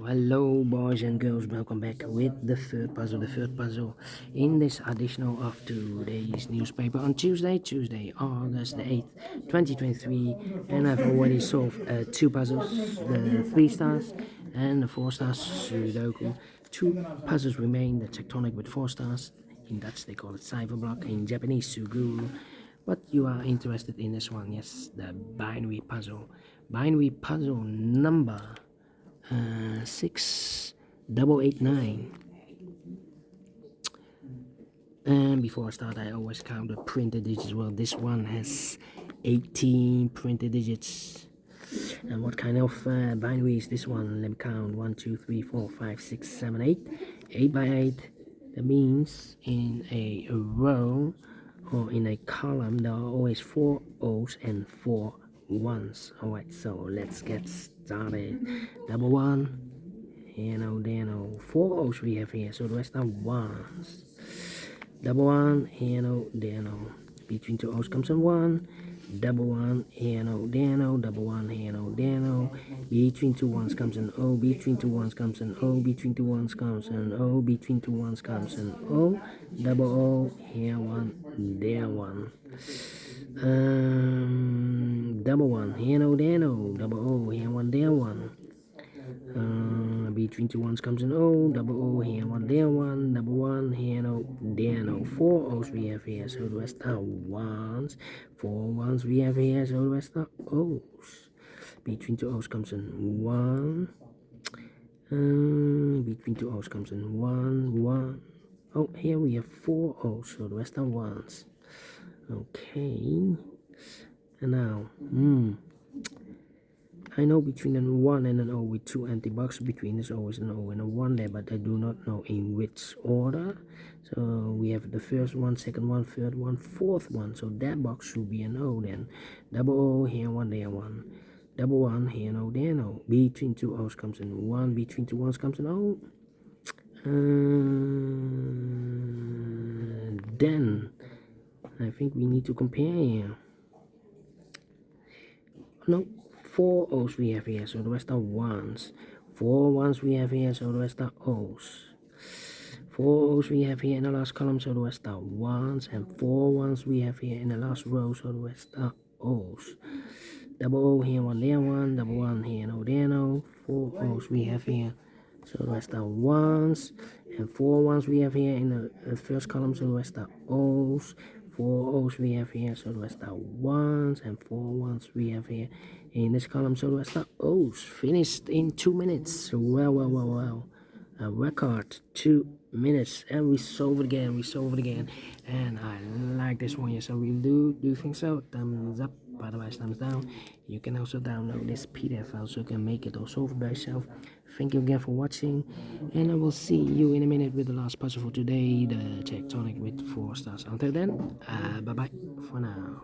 Hello boys and girls, welcome back with the third puzzle in this additional of today's newspaper on Tuesday, August the 8th, 2023, and I've already solved two puzzles, the 3 stars and the 4 stars Sudoku. Two puzzles remain, the tectonic with 4 stars, in Dutch they call it cipher block, in Japanese Suguru. But you are interested in this one, yes, the binary puzzle number 6889. And before I start, I always count the printed digits. Well, this one has 18 printed digits. And what kind of binary is this one? Let me count: 1 2 3 4 5 6 7 8 8 by 8. That means in a row or in a column there are always 4 O's and 4 1s. Alright, so let's get started. Double one, then 4 O's we have here, so the rest are 1s. Double one, then between 2 O's comes a 1. Double one, double one, then between 2 1s comes an O, between 2 1s comes an O, between 2 1s comes an O, between 2 1s comes an O, double O, here 1, there 1. Double one, double O, here 1, there 1. Between 2 1s comes an O, double O, here 1, there 1, double 1, here there 4 O's we have here, so the rest are 1s. 4 1s we have here, so the rest are O's. Between 2 O's comes an 1. Between 2 O's comes an 1, 1. Oh, here we have 4 O's, so the rest are 1s. Okay. And now, I know between a 1 and an O with 2 empty boxes between, there's always an O and a 1 there, but I do not know in which order. So we have the first one, second one, third one, fourth one. So that box should be an O then. Double O, here 1, there 1. Double 1, here no, there no. Between 2 O's comes an 1, between 2 1s comes an O. Then I think we need to compare here. No, 4 O's we have here, so the rest are 1s. 4 1s we have here, so the rest are O's. 4 O's we have here in the last column, so the rest are 1s. And 4 1s we have here in the last row, so the rest are O's. Double O, here 1, there 1. Double 1, here no, there no. 4 O's we have here, so the rest are 1s. And 4 1s we have here in the first column, so the rest are O's. 4 O's we have here, so the rest are 1s, and 4 1s we have here in this column, so the rest are O's. Finished in 2 minutes. Well. A record 2 minutes, and we solve it again, and I like this one. Yes, I really do think so. Thumbs up, otherwise thumbs down. You can also download this PDF file so you can make it or solve it by yourself. Thank you again for watching, and I will see you in a minute with the last puzzle for today, the tectonic with 4 stars. Until then, bye bye for now.